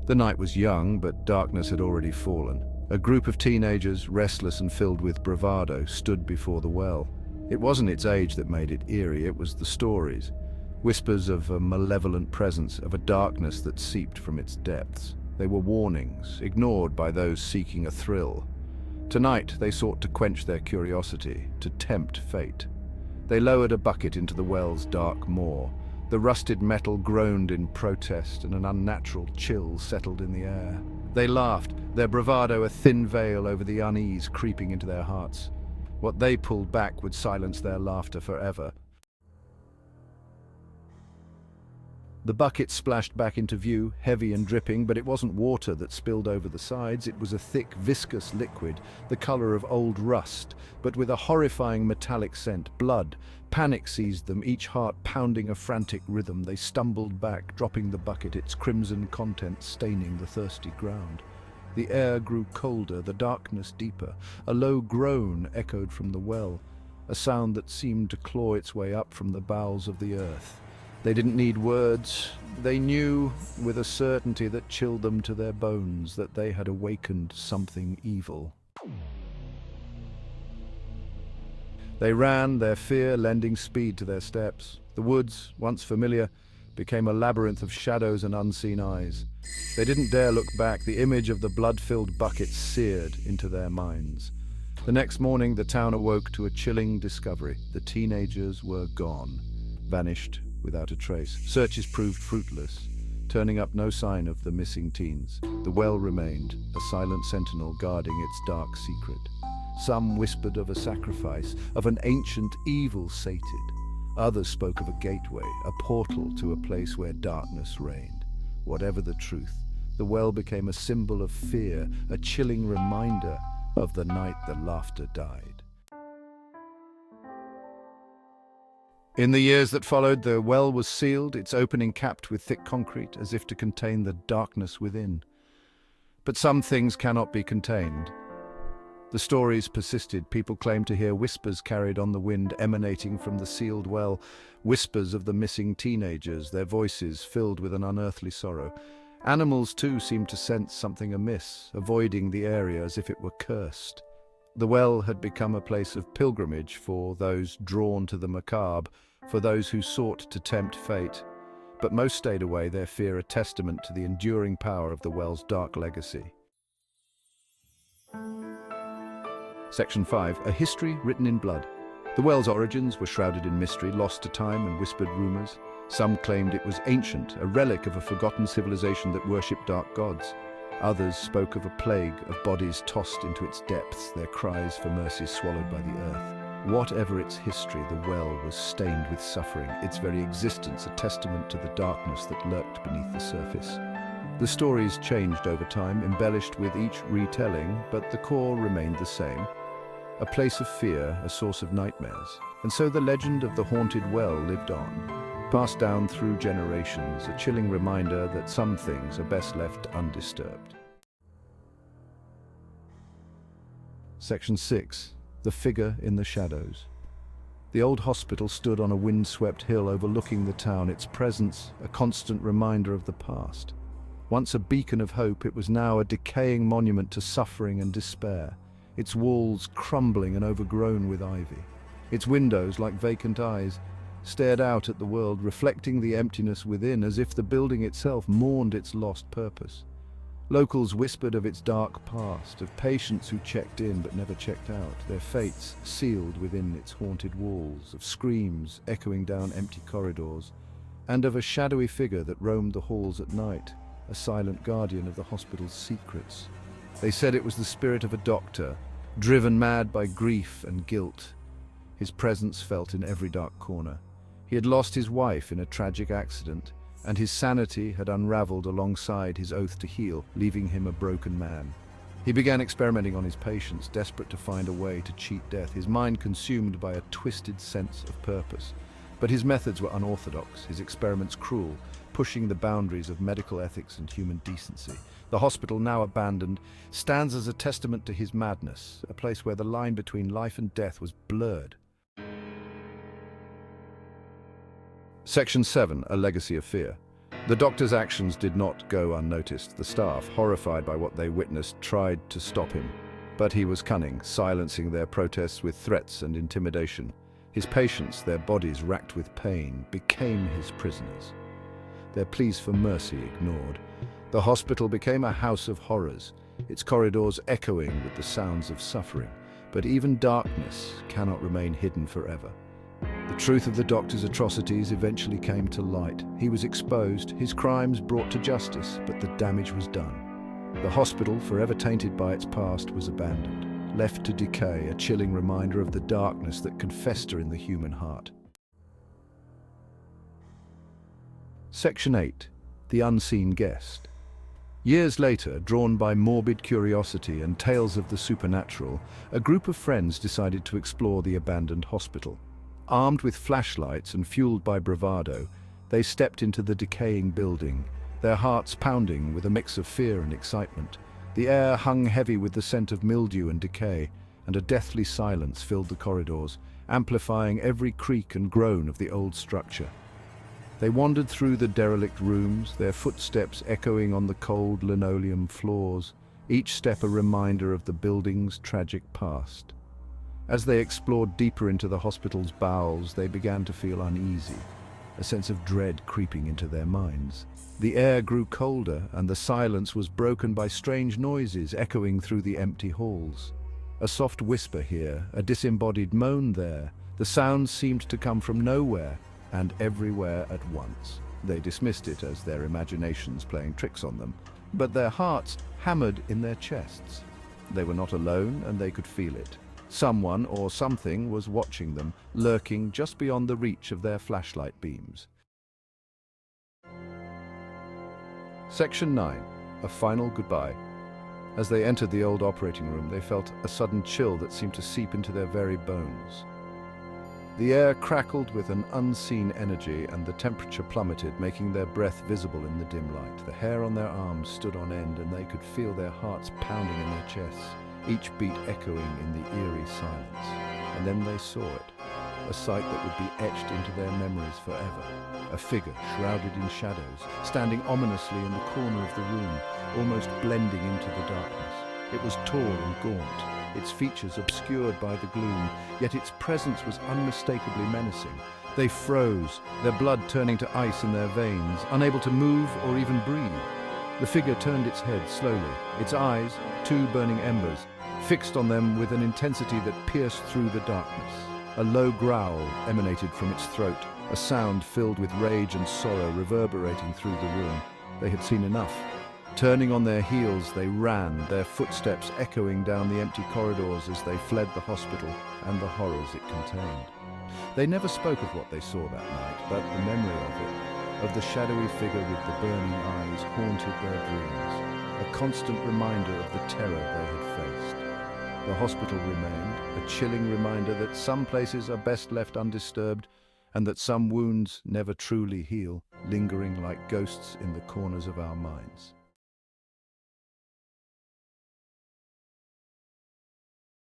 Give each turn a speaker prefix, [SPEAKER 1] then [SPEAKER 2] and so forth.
[SPEAKER 1] The night was young, but darkness had already fallen. A group of teenagers, restless and filled with bravado, stood before the well. It wasn't its age that made it eerie, it was the stories. Whispers of a malevolent presence, of a darkness that seeped from its depths. They were warnings, ignored by those seeking a thrill. Tonight, they sought to quench their curiosity, to tempt fate. They lowered a bucket into the well's dark maw. The rusted metal groaned in protest, and an unnatural chill settled in the air. They laughed, their bravado a thin veil over the unease creeping into their hearts. What they pulled back would silence their laughter forever. The bucket splashed back into view, heavy and dripping, but it wasn't water that spilled over the sides. It was a thick, viscous liquid, the color of old rust, but with a horrifying metallic scent. Blood. Panic seized them, each heart pounding a frantic rhythm. They stumbled back, dropping the bucket, its crimson contents staining the thirsty ground. The air grew colder, the darkness deeper. A low groan echoed from the well, a sound that seemed to claw its way up from the bowels of the earth. They didn't need words. They knew, with a certainty that chilled them to their bones, that they had awakened something evil. They ran, their fear lending speed to their steps. The woods, once familiar, became a labyrinth of shadows and unseen eyes. They didn't dare look back. The image of the blood-filled bucket seared into their minds. The next morning, the town awoke to a chilling discovery. The teenagers were gone, vanished without a trace. Searches proved fruitless, turning up no sign of the missing teens. The well remained, a silent sentinel guarding its dark secret. Some whispered of a sacrifice, of an ancient evil sated. Others spoke of a gateway, a portal to a place where darkness reigned. Whatever the truth, the well became a symbol of fear, a chilling reminder of the night the laughter died. In the years that followed, the well was sealed, its opening capped with thick concrete, as if to contain the darkness within. But some things cannot be contained. The stories persisted. People claimed to hear whispers carried on the wind emanating from the sealed well, whispers of the missing teenagers, their voices filled with an unearthly sorrow. Animals, too, seemed to sense something amiss, avoiding the area as if it were cursed. The well had become a place of pilgrimage for those drawn to the macabre, for those who sought to tempt fate. But most stayed away, their fear a testament to the enduring power of the well's dark legacy. Section 5. A history written in blood. The well's origins were shrouded in mystery, lost to time and whispered rumors. Some claimed it was ancient, a relic of a forgotten civilization that worshipped dark gods. Others spoke of a plague of bodies tossed into its depths, their cries for mercy swallowed by the earth. Whatever its history, the well was stained with suffering, its very existence a testament to the darkness that lurked beneath the surface. The stories changed over time, embellished with each retelling, but the core remained the same. A place of fear, a source of nightmares. And so the legend of the haunted well lived on, passed down through generations, a chilling reminder that some things are best left undisturbed. Section 6. The figure in the shadows. The old hospital stood on a windswept hill overlooking the town, its presence a constant reminder of the past. Once a beacon of hope, it was now a decaying monument to suffering and despair, its walls crumbling and overgrown with ivy. Its windows, like vacant eyes, stared out at the world, reflecting the emptiness within, as if the building itself mourned its lost purpose. Locals whispered of its dark past, of patients who checked in but never checked out, their fates sealed within its haunted walls, of screams echoing down empty corridors, and of a shadowy figure that roamed the halls at night, a silent guardian of the hospital's secrets. They said it was the spirit of a doctor, driven mad by grief and guilt. His presence felt in every dark corner. He had lost his wife in a tragic accident, and his sanity had unraveled alongside his oath to heal, leaving him a broken man. He began experimenting on his patients, desperate to find a way to cheat death, his mind consumed by a twisted sense of purpose. But his methods were unorthodox, his experiments cruel, pushing the boundaries of medical ethics and human decency. The hospital, now abandoned, stands as a testament to his madness, a place where the line between life and death was blurred. Section 7. A legacy of fear. The doctor's actions did not go unnoticed. The staff, horrified by what they witnessed, tried to stop him. But he was cunning, silencing their protests with threats and intimidation. His patients, their bodies racked with pain, became his prisoners. Their pleas for mercy ignored. The hospital became a house of horrors, its corridors echoing with the sounds of suffering. But even darkness cannot remain hidden forever. The truth of the doctor's atrocities eventually came to light. He was exposed, his crimes brought to justice, but the damage was done. The hospital, forever tainted by its past, was abandoned, left to decay, a chilling reminder of the darkness that can fester in the human heart. Section 8. The Unseen Guest. Years later, drawn by morbid curiosity and tales of the supernatural, a group of friends decided to explore the abandoned hospital. Armed with flashlights and fueled by bravado, they stepped into the decaying building, their hearts pounding with a mix of fear and excitement. The air hung heavy with the scent of mildew and decay, and a deathly silence filled the corridors, amplifying every creak and groan of the old structure. They wandered through the derelict rooms, their footsteps echoing on the cold linoleum floors, each step a reminder of the building's tragic past. As they explored deeper into the hospital's bowels, they began to feel uneasy, a sense of dread creeping into their minds. The air grew colder, and the silence was broken by strange noises echoing through the empty halls. A soft whisper here, a disembodied moan there. The sounds seemed to come from nowhere and everywhere at once. They dismissed it as their imaginations playing tricks on them, but their hearts hammered in their chests. They were not alone, and they could feel it. Someone or something was watching them, lurking just beyond the reach of their flashlight beams. Section 9. A Final Goodbye. As they entered the old operating room, they felt a sudden chill that seemed to seep into their very bones. The air crackled with an unseen energy, and the temperature plummeted, making their breath visible in the dim light. The hair on their arms stood on end, and they could feel their hearts pounding in their chests, each beat echoing in the eerie silence. And then they saw it, a sight that would be etched into their memories forever. A figure shrouded in shadows, standing ominously in the corner of the room, almost blending into the darkness. It was tall and gaunt, its features obscured by the gloom, yet its presence was unmistakably menacing. They froze, their blood turning to ice in their veins, unable to move or even breathe. The figure turned its head slowly, its eyes, two burning embers, fixed on them with an intensity that pierced through the darkness. A low growl emanated from its throat, a sound filled with rage and sorrow reverberating through the room. They had seen enough. Turning on their heels, they ran, their footsteps echoing down the empty corridors as they fled the hospital and the horrors it contained. They never spoke of what they saw that night, but the memory of it, of the shadowy figure with the burning eyes, haunted their dreams, a constant reminder of the terror they had faced. The hospital remained, a chilling reminder that some places are best left undisturbed, and that some wounds never truly heal, lingering like ghosts in the corners of our minds.